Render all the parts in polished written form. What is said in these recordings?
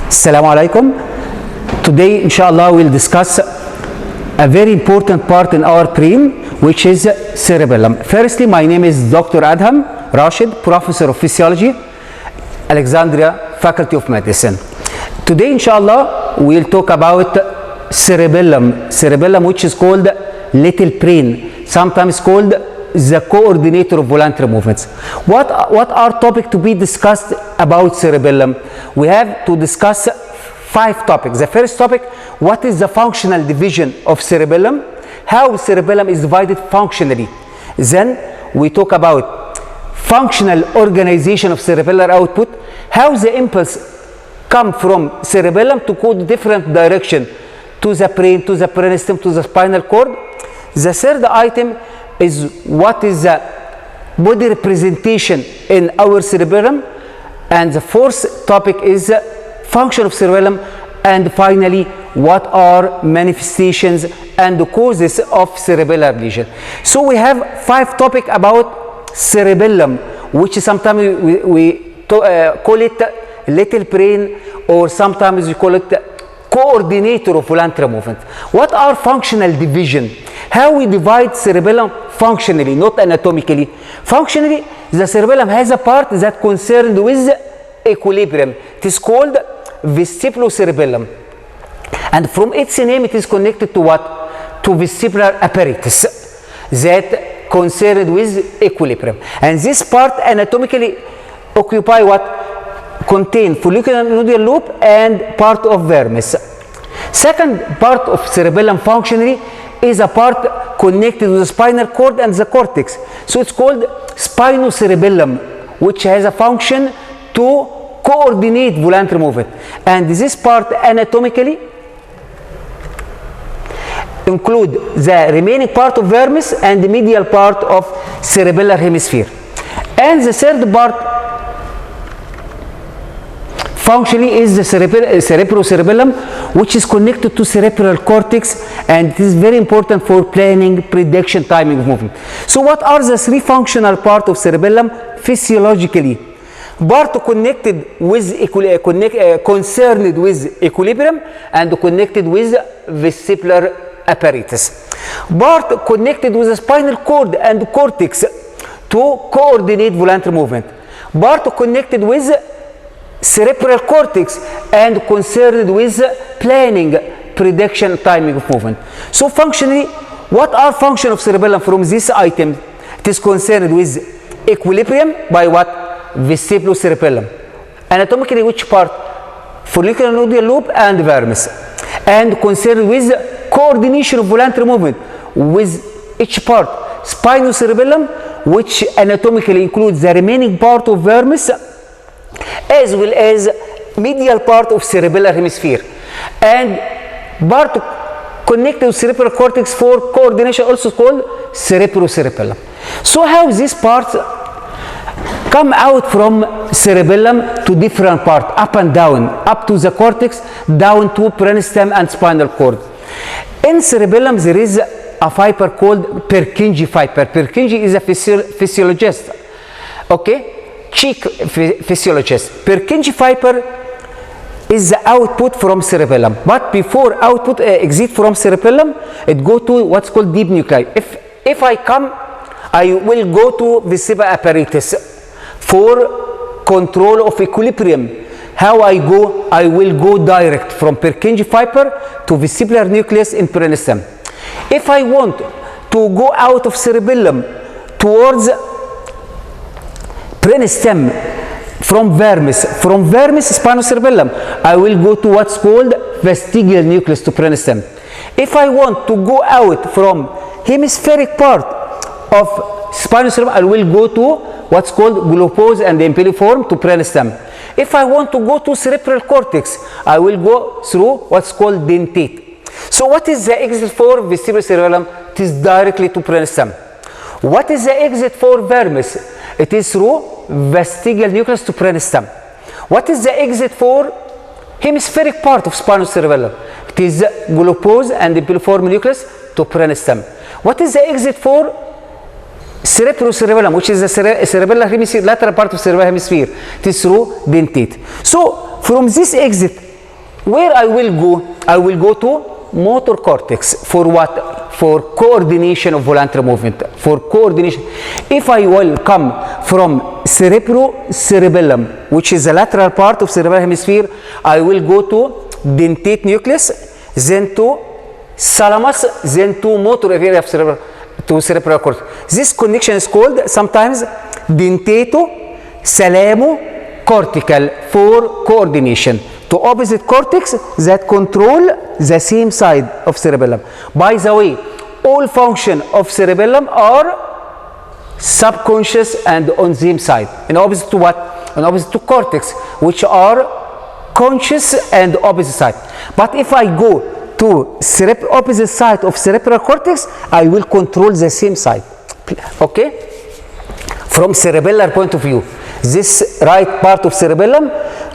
Assalamu alaikum. Today, inshallah, we'll discuss a very important part in our brain, which is cerebellum. Firstly, my name is Dr. Adham Rashid, Professor of Physiology, Alexandria Faculty of Medicine. Today, inshallah, we'll talk about cerebellum, which is called little brain, sometimes called the coordinator of voluntary movements. What are topics to be discussed about cerebellum? We have to discuss 5 topics. The first topic, what is the functional division of cerebellum? How cerebellum is divided functionally. Then we talk about functional organization of cerebellar output, how the impulse come from cerebellum to go to different direction, to the brain, to the brainstem, to the spinal cord. The third item is what is the body representation in our cerebellum, and the fourth topic is the function of cerebellum, and finally what are manifestations and the causes of cerebellar lesion. So we have 5 topics about cerebellum, which sometimes we call it little brain, or sometimes we call it coordinator of voluntary movement. What are functional division? How we divide cerebellum functionally, not anatomically. Functionally, the cerebellum has a part that concerned with equilibrium. It is called vestibulocerebellum, and from its name it is connected to what? To vestibular apparatus that concerned with equilibrium. And this part anatomically occupy what? Contain follicular nodular loop and part of vermis. Second part of cerebellum functionally is a part connected with the spinal cord and the cortex. So it's called spinocerebellum, which has a function to coordinate voluntary movement. And this part anatomically include the remaining part of vermis and the medial part of cerebellar hemisphere. And the third part functionally is the cerebrocerebellum, which is connected to cerebral cortex, and it is very important for planning, prediction, timing of movement. So what are the 3 functional parts of cerebellum physiologically? Part connected with concerned with equilibrium and connected with vestibular apparatus. Part connected with the spinal cord and cortex to coordinate voluntary movement. Part connected with cerebral cortex and concerned with planning, prediction, timing of movement. So functionally, what are function of cerebellum from this item? It is concerned with equilibrium by what? Vestibulocerebellum. Anatomically, which part? Follicular nodular loop and vermis. And concerned with coordination of voluntary movement with each part? Spinocerebellum, which anatomically includes the remaining part of vermis as well as medial part of cerebellar hemisphere, and part connected to cerebral cortex for coordination, also called cerebrocerebellum. So how these parts come out from cerebellum to different parts, up and down, up to the cortex, down to brainstem and spinal cord. In cerebellum there is a fiber called Purkinje fiber. Purkinje is a physiologist, okay, cheek physiologist. Purkinje fiber is the output from cerebellum, but before output exit from cerebellum, it go to what's called deep nuclei. If I come, I will go to vestibular apparatus for control of equilibrium. How I go? I will go direct from Purkinje fiber to vestibular nucleus in brainstem. If I want to go out of cerebellum towards brainstem from vermis spinocerebellum, I will go to what's called vestigial nucleus to brainstem. If I want to go out from hemispheric part of spinocerebellum, I will go to what's called globose and impelliform to brainstem. If I want to go to cerebral cortex, I will go through what's called dentate. So what is the exit for vestibulocerebellum? It is directly to brainstem. What is the exit for vermis? It is through vestigial nucleus to brainstem. What is the exit for hemispheric part of spinocerebellum? It is globose and impelliform nucleus to brainstem. What is the exit for cerebrocerebellum, which is the cerebellar hemisphere, lateral part of cerebellar hemisphere? It is through dentate. So from this exit Where I will go? I will go to motor cortex. For what? For coordination of voluntary movement. For coordination. If I will come from cerebrocerebellum, which is the lateral part of cerebral hemisphere, I will go to dentate nucleus, then to thalamus, then to motor area of cerebral cortex. This connection is called sometimes dentato-thalamo-cortical for coordination. To opposite cortex that control the same side of cerebellum. By the way, all function of cerebellum are subconscious and on same side. In opposite to what? In opposite to cortex, which are conscious and opposite side. But if I go to opposite side of cerebral cortex, I will control the same side. Okay? From cerebellar point of view, this right part of cerebellum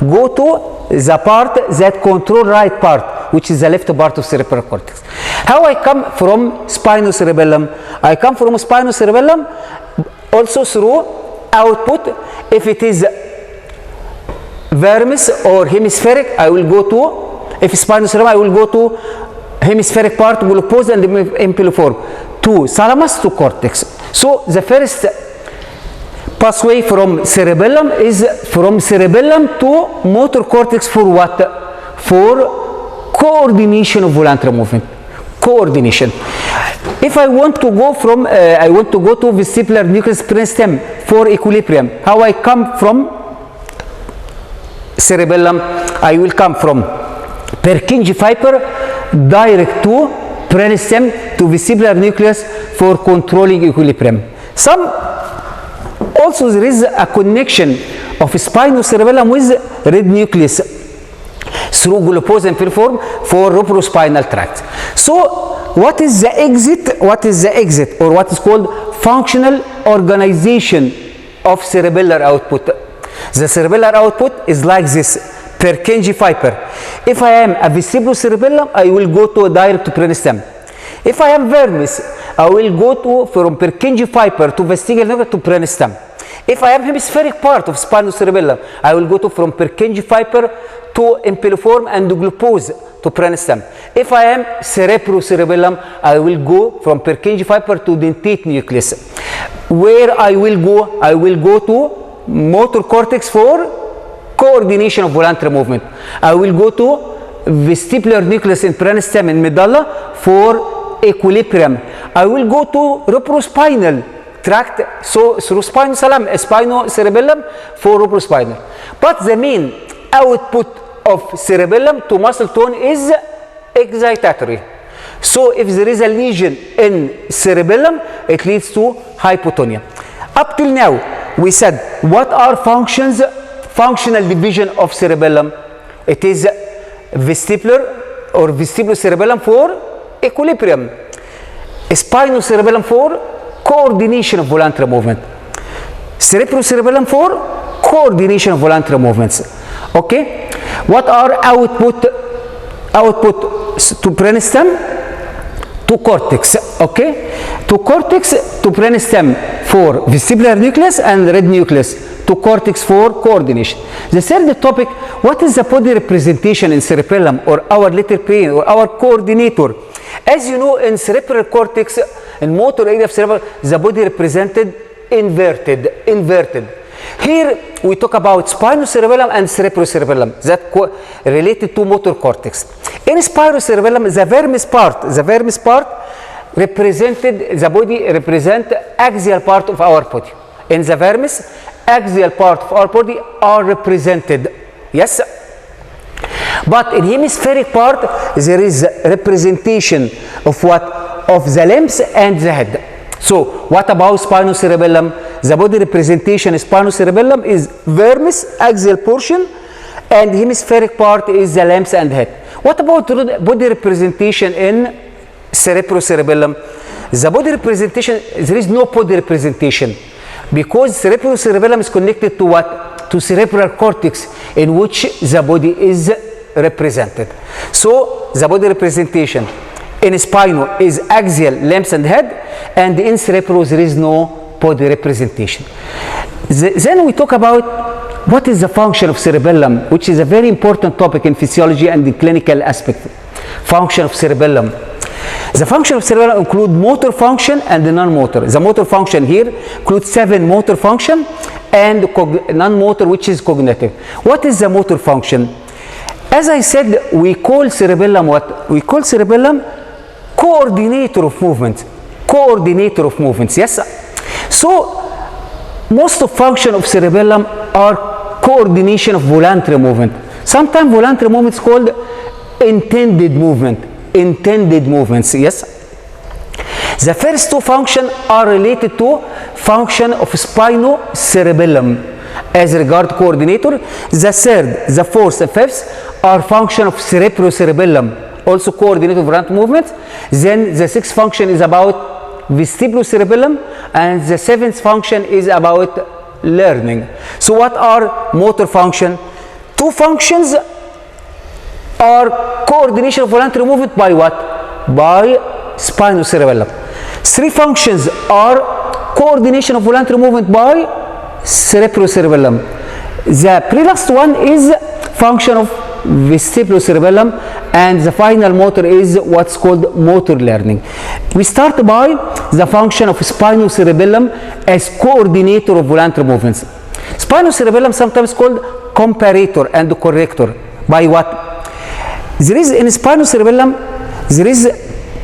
go to the part that control right part, which is the left part of cerebral cortex. How I come from spinocerebellum? I come from spinocerebellum also through output. If it is vermis or hemispheric, I will go to, if spinocerebellum, I will go to hemispheric part, glucose and impeliform, to thalamus to cortex. So the first pathway from cerebellum is from cerebellum to motor cortex for what? For coordination of voluntary movement. Coordination. If I want to go from, I want to go to vestibular nucleus brainstem for equilibrium. How I come from cerebellum? I will come from Purkinje fiber direct to brainstem to vestibular nucleus for controlling equilibrium. Also, there is a connection of spinocerebellum with red nucleus through glucose and piriform for rubrospinal tract. So, what is the exit? What is the exit, or what is called functional organization of cerebellar output? The cerebellar output is like this: Purkinje fiber. If I am a vestibulocerebellum, I will go to a direct to brainstem. If I am vermis, I will go to from Purkinje fiber to vestibular nucleus to brainstem. If I am hemispheric part of spinocerebellum, I will go to from Purkinje fiber to impeliform and glucose to brainstem. If I am cerebrocerebellum, I will go from Purkinje fiber to dentate nucleus. Where I will go? I will go to motor cortex for coordination of voluntary movement. I will go to vestibular nucleus in brainstem and medulla for equilibrium. I will go to rubrospinal tract, so through spinocerebellum for rubrospinal. But the main output of cerebellum to muscle tone is excitatory. So if there is a lesion in cerebellum, it leads to hypotonia. Up till now, we said what are functional division of cerebellum? It is vestibular or vestibulocerebellum for equilibrium, spinocerebellum for coordination of voluntary movement, cerebrocerebellum for coordination of voluntary movements. Okay, what are output to brainstem to cortex? Okay, to cortex to brainstem for vestibular nucleus and red nucleus, to cortex for coordination. The third topic: what is the body representation in cerebellum, or our little brain, or our coordinator? As you know, in cerebral cortex, in motor area of cerebral, the body represented inverted. Here we talk about spinocerebellum and cerebrocerebellum that related to motor cortex. In spinocerebellum, the vermis part represented, the body represent axial part of our body. In the vermis, axial part of our body are represented. Yes. But in hemispheric part, there is representation of what? Of the limbs and the head. So, what about spinocerebellum? The body representation in spinocerebellum is vermis, axial portion, and hemispheric part is the limbs and head. What about body representation in cerebrocerebellum? The body representation, there is no body representation, because cerebrocerebellum is connected to what? To cerebral cortex, in which the body is represented. So the body representation in spino is axial, limbs and head, and in cerebro there is no body representation. Then we talk about what is the function of cerebellum, which is a very important topic in physiology and the clinical aspect. Function of cerebellum. The function of cerebellum include motor function and the non-motor. The motor function here includes 7 motor function and non-motor, which is cognitive. What is the motor function? As I said, we call cerebellum what? We call cerebellum coordinator of movement. Coordinator of movements, yes? So, most of function of cerebellum are coordination of voluntary movement. Sometimes voluntary movement is called intended movement. Intended movements, yes? The first 2 functions are related to function of spinocerebellum as regard coordinator. The third, the fourth, and fifth are function of cerebrocerebellum, also coordinator of voluntary movements. Then the 6th function is about vestibulocerebellum, and the 7th function is about learning. So what are motor function? 2 functions are coordination of voluntary movement by what? By spinocerebellum. 3 functions are coordination of voluntary movement by cerebrocerebellum. The pre-last one is function of vestibulocerebellum, and the final motor is what's called motor learning. We start by the function of spinocerebellum as coordinator of voluntary movements. Spinocerebellum sometimes called comparator and corrector. By what? There is in spinocerebellum, there is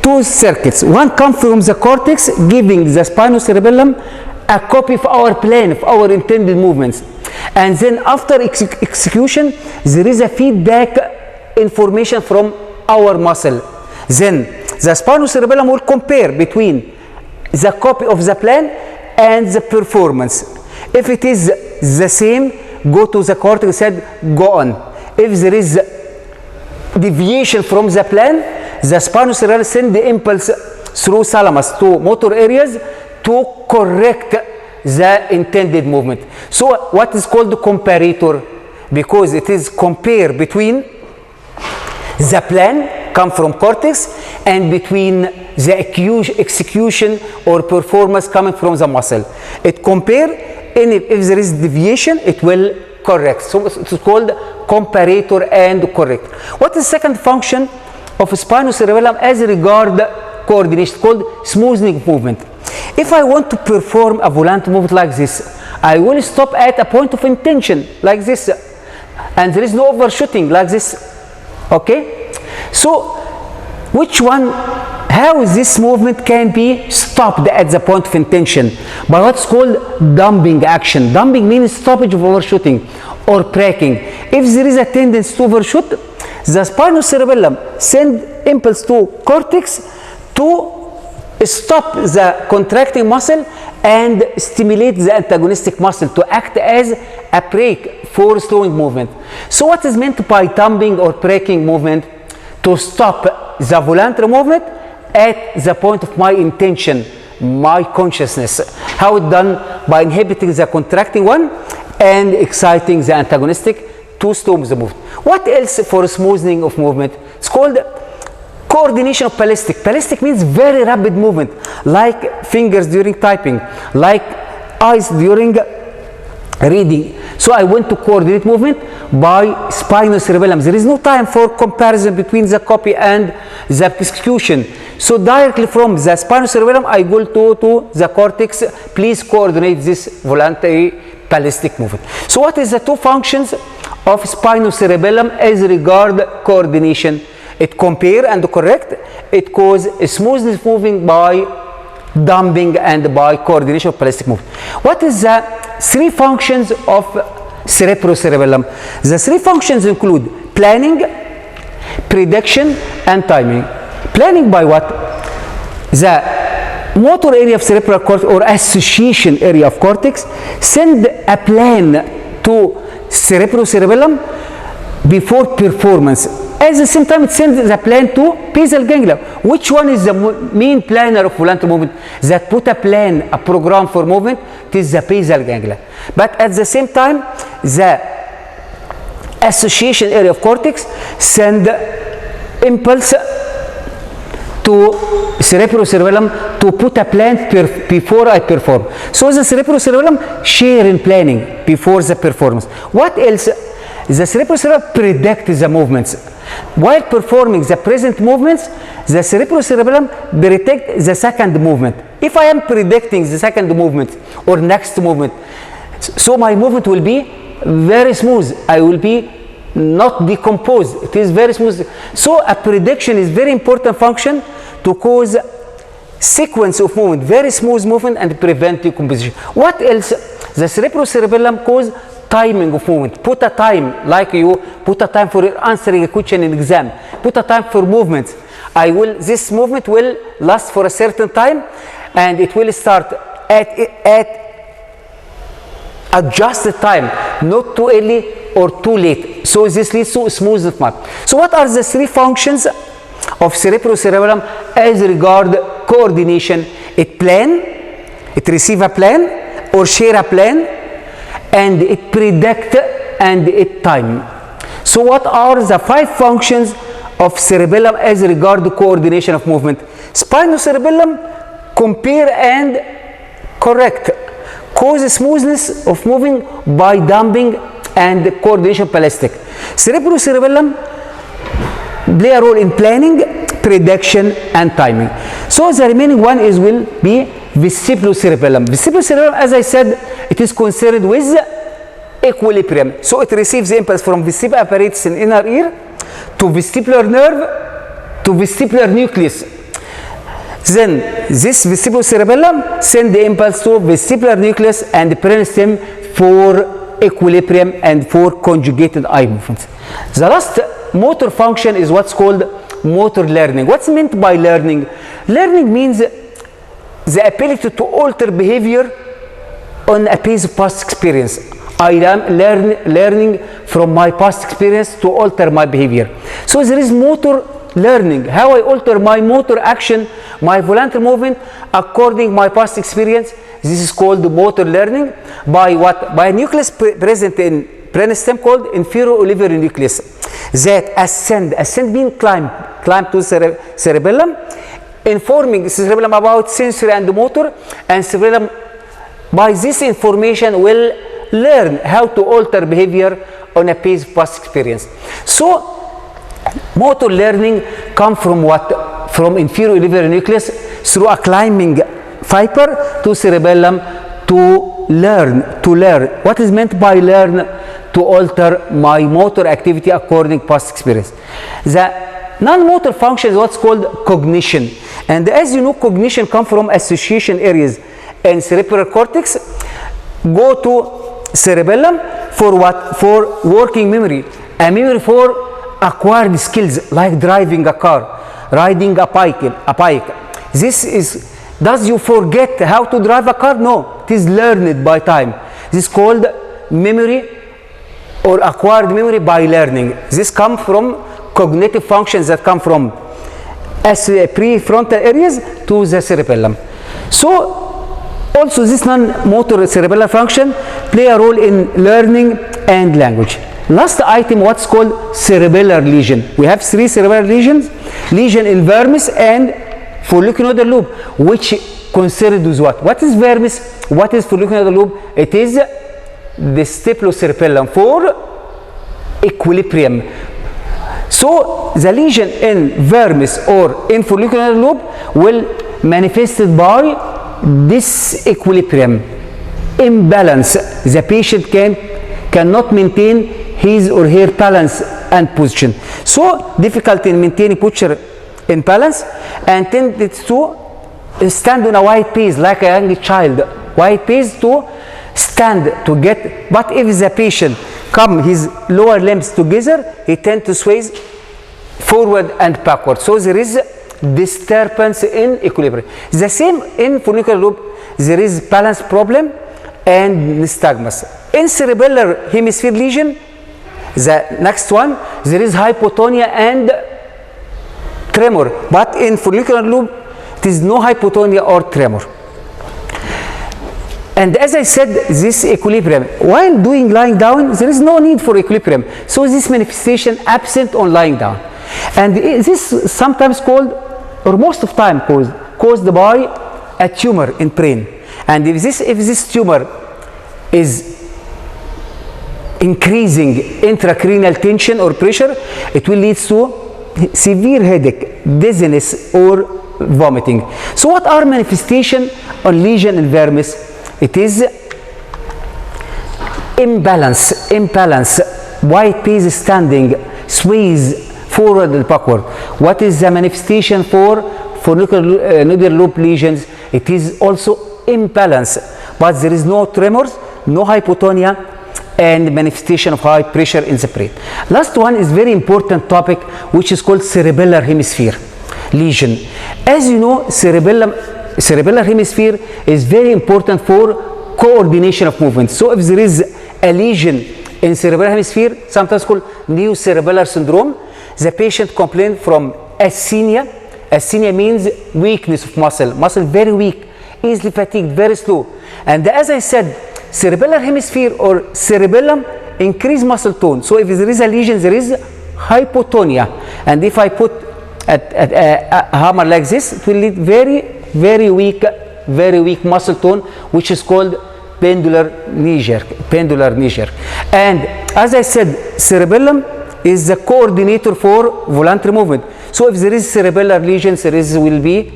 2 circuits. One comes from the cortex, giving the spinocerebellum a copy of our plan, of our intended movements. And then after execution, there is a feedback information from our muscle. Then the spinocerebellum will compare between the copy of the plan and the performance. If it is the same, go to the cortex and said, go on. If there is deviation from the plan, the spinocerebellum send the impulse through thalamus to motor areas to correct the intended movement. So what is called the comparator? Because it is compare between the plan come from cortex and between the execution or performance coming from the muscle. It compare, and if there is deviation, it will correct. So it's called comparator and correct. What is the second function of spinocerebellum as regard coordination? Called smoothing movement. If I want to perform a voluntary movement like this, I will stop at a point of intention like this, and there is no overshooting like this. Okay? So which one, how this movement can be stopped at the point of intention? By what's called damping action. Damping means stoppage of overshooting or braking. If there is a tendency to overshoot, the spinocerebellum send impulse to cortex to stop the contracting muscle and stimulate the antagonistic muscle to act as a brake for slowing movement. So what is meant by damping or braking movement? To stop the voluntary movement at the point of my intention, my consciousness. How it done? By inhibiting the contracting one and exciting the antagonistic to slow the movement. What else for smoothing of movement? It's called coordination of ballistic. Ballistic means very rapid movement, like fingers during typing, like eyes during reading. So I want to coordinate movement by spinocerebellum. There is no time for comparison between the copy and the execution. So directly from the spinocerebellum, I go to the cortex. Please coordinate this voluntary ballistic movement. So what is the 2 functions of spinocerebellum as regard coordination? It compare and correct. It cause smoothness moving by damping and by coordination of ballistic movement. What is the 3 functions of cerebrocerebellum? The 3 functions include planning, prediction, and timing. Planning by what? The motor area of cerebral cortex or association area of cortex send a plan to cerebrocerebellum before performance. At the same time, it sends the plan to basal ganglia. Which one is the main planner of voluntary movement? That put a plan, a program for movement, it is the basal ganglia. But at the same time, the association area of cortex send impulse to cerebrocerebellum to put a plan before I perform. So the cerebrocerebellum share in planning before the performance. What else? The cerebrocerebellum predicts the movements. While performing the present movements, the cerebrocerebellum predicts the second movement. If I am predicting the second movement or next movement, so my movement will be very smooth. I will be not decomposed. It is very smooth. So a prediction is very important function to cause sequence of movement, very smooth movement, and prevent decomposition. What else? The cerebrocerebellum cause timing of movement. Put a time, like you put a time for answering a question in exam. Put a time for movements. This movement will last for a certain time, and it will start at adjusted time, not too early or too late. So this leads to smooth movement. So what are the three functions of cerebrocerebellum as regard coordination? It plan, it receive a plan or share a plan, and it predict and it time. So what are the 5 functions of cerebellum as regard the coordination of movement? Spinocerebellum compare and correct, cause smoothness of moving by damping and coordination plastic. Cerebrocerebellum play a role in planning, prediction, and timing. So the remaining one will be vestibulocerebellum. Vestibulocerebellum, as I said, it is concerned with equilibrium. So it receives the impulse from vestibular apparatus in inner ear to vestibular nerve to vestibular nucleus. Then this vestibulocerebellum send the impulse to vestibular nucleus and brainstem for equilibrium and for conjugated eye movements. The last motor function is what's called motor learning. What's meant by learning? Learning means the ability to alter behavior on a base of past experience. I am learning from my past experience to alter my behavior. So there is motor learning, how I alter my motor action, my voluntary movement according to my past experience. This is called motor learning by what? By a nucleus present in brainstem called inferior olivary nucleus that ascend means climb to cerebellum, informing cerebellum about sensory and motor, and cerebellum by this information will learn how to alter behavior on a base of past experience. So motor learning come from what? From inferior olivary nucleus through a climbing fiber to cerebellum to learn. What is meant by learn? To alter my motor activity according to past experience. The non-motor function is what's called cognition. And as you know, cognition comes from association areas in cerebral cortex, go to cerebellum for what? For working memory. A memory for acquired skills like driving a car, riding a bike. This is, does you forget how to drive a car? No, it is learned by time. This is called memory or acquired memory by learning. This comes from cognitive functions that come from prefrontal areas to the cerebellum. So also this non-motor cerebellar function play a role in learning and language. Last item, what's called cerebellar lesion. We have 3 cerebellar lesions: lesion in vermis and follicular lobe, which concerned with what? What is vermis? What is follicular lobe? It is the vestibulocerebellum for equilibrium. So the lesion in vermis or in follicular lobe will manifested by disequilibrium, imbalance. The patient cannot maintain his or her balance and position. So difficulty in maintaining posture in balance and tends to stand on a wide pace like a young child. Wide pace to stand to get, but if the patient come his lower limbs together, he tend to sway forward and backward. So there is disturbance in equilibrium. The same in follicular lobe, there is balance problem and nystagmus. In cerebellar hemisphere lesion, the next one, there is hypotonia and tremor, but in follicular lobe, it is no hypotonia or tremor. And as I said, this equilibrium, while lying down, there is no need for equilibrium. So this manifestation absent on lying down. And this sometimes called, or most of time caused by a tumor in brain. And if this tumor is increasing intracranial tension or pressure, it will lead to severe headache, dizziness, or vomiting. So what are manifestation on lesion in vermis? It is imbalance, white piece standing, sways forward and backward. What is the manifestation for nodular loop lesions? It is also imbalance, but there is no tremors, no hypotonia, and manifestation of high pressure in the brain. Last one is very important topic, which is called cerebellar hemisphere lesion. As you know, cerebellar hemisphere is very important for coordination of movement. So if there is a lesion in cerebellar hemisphere, sometimes called neocerebellar syndrome, the patient complains from asthenia. Asthenia means weakness of muscle very weak, easily fatigued, very slow. And as I said, cerebellar hemisphere or cerebellum increase muscle tone. So if there is a lesion, there is hypotonia. And if I put a hammer like this, it will lead very weak muscle tone, which is called pendular knee jerk. And as I said, cerebellum is the coordinator for voluntary movement. So if there is cerebellar lesion, will be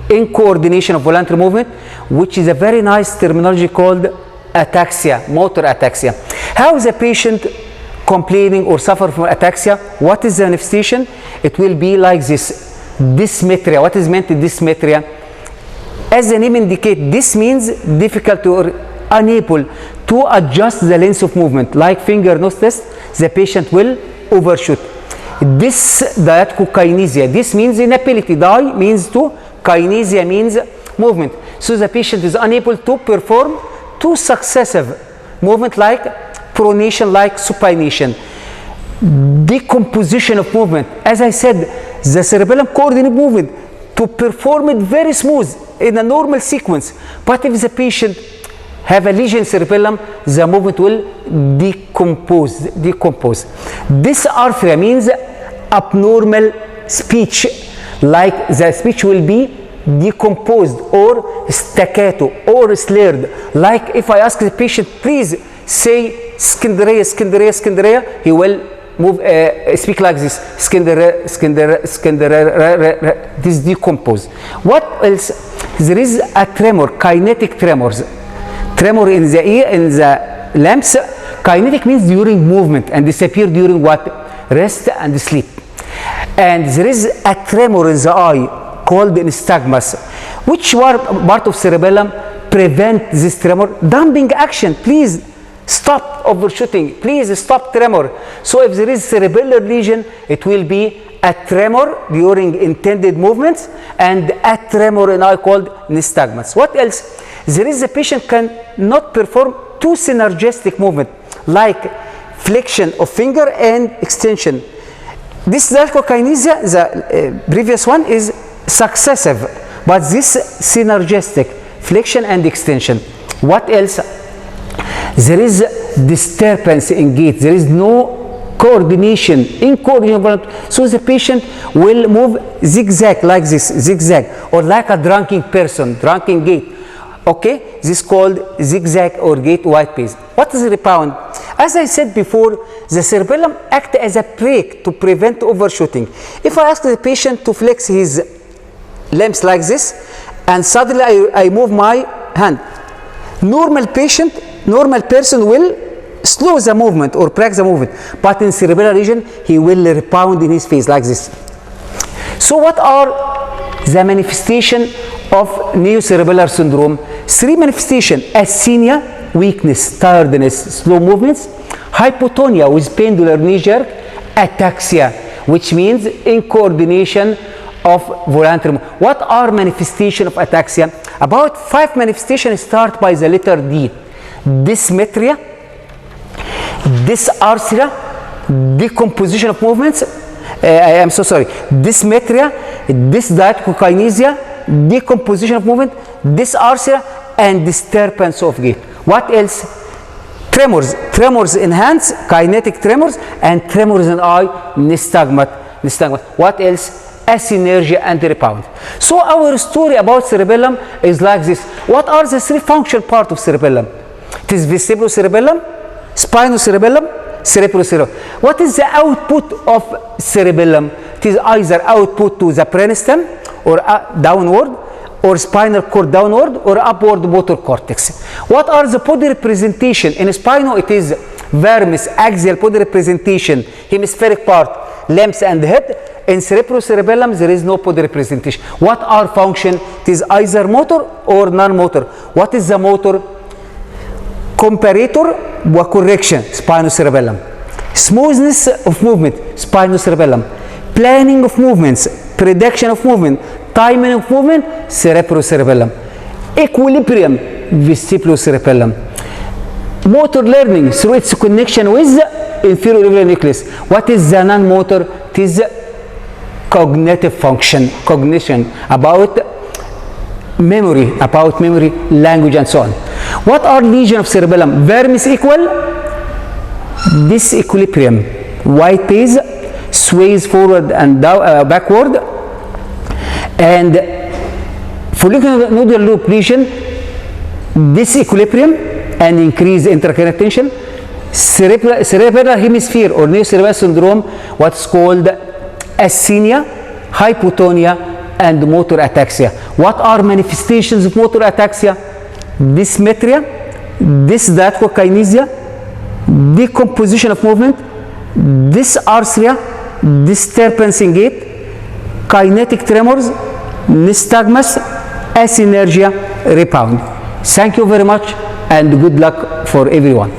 in coordination of voluntary movement, which is a very nice terminology called ataxia, motor ataxia. How is a patient complaining or suffer from ataxia? What is the manifestation? It will be like this: dysmetria. What is meant by dysmetria? As the name indicates, this means difficult or unable to adjust the length of movement. Like finger nose test, the patient will overshoot. Dysdiadochokinesia. This means inability. Di means to, kinesia means movement. So the patient is unable to perform two successive movements like pronation, like supination. Decomposition of movement. As I said, the cerebellum coordinates movement to perform it very smooth in a normal sequence. But if the patient have a lesion in cerebellum, the movement will decompose. Dysarthria means abnormal speech, like the speech will be decomposed or staccato or slurred. Like if I ask the patient, please say Skinderea, he will speak like this, this decompose. What else? There is a tremor, kinetic tremors. Tremor in the ear, in the limbs. Kinetic means during movement and disappear during what? Rest and sleep. And there is a tremor in the eye called nystagmus. Which part of cerebellum prevent this tremor? Damping action. Please stop overshooting. Please stop tremor. So if there is cerebellar lesion, it will be a tremor during intended movements and a tremor in eye called nystagmus. What else? There is a patient can not perform two synergistic movement like flexion of finger and extension. This diadochokinesia, the previous one is successive, but this synergistic flexion and extension. What else? There is disturbance in gait. There is no coordination, so the patient will move zigzag like this, zigzag, or like a drunken person, drunken gait. Okay, this is called zigzag or gait white pace. What is rebound? As I said before, the cerebellum acts as a brake to prevent overshooting. If I ask the patient to flex his limbs like this, and suddenly I move my hand, normal person will slow the movement or break the movement, but in cerebellar region, he will rebound in his face like this. So what are the manifestation of neocerebellar syndrome? Three manifestations: asthenia, weakness, tiredness, slow movements; hypotonia with pendular knee jerk; ataxia, which means incoordination of voluntary movement. What are manifestations of ataxia? About 5 manifestations start by the letter D: dysmetria, dysarthria, decomposition of movements. Dysmetria, dysdiadochokinesia, decomposition of movement, dysarthria, and disturbance of gait. What else? Tremors in hands, kinetic tremors, and tremors in eye, nystagmus. What else? assynergia, and rebound. So our story about cerebellum is like this. What are the three functional parts of cerebellum? It is vestibulocerebellum, spinocerebellum, cerebrocerebellum. What is the output of cerebellum? It is either output to the brainstem or downward, or spinal cord downward, or upward motor cortex. What are the body representation? In spinal, it is vermis, axial body representation, hemispheric part, limbs and head. In cerebrocerebellum, there is no body representation. What are function? It is either motor or non-motor. What is the motor? Comparator or correction, spinocerebellum. Smoothness of movement, spinocerebellum. Planning of movements, prediction of movement, timing of movement, cerebrocerebellum. Equilibrium, vestibulocerebellum. Motor learning through its connection with the inferior auricular nucleus. What is the non-motor? It is cognitive function, cognition, about memory, language, and so on. What are lesions of cerebellum? Vermis equal disequilibrium. White base sways forward and down, backward, and follicular nodal loop lesion, disequilibrium and increased intracranial tension. Cerebral hemisphere or neocerebral syndrome, what's called asthenia, hypotonia, and motor ataxia. What are manifestations of motor ataxia? Dysmetria, dysdiadochokinesia, decomposition of movement, dysarthria, disturbance in gait, kinetic tremors, nystagmus, assynergia, rebound. Thank you very much and good luck for everyone.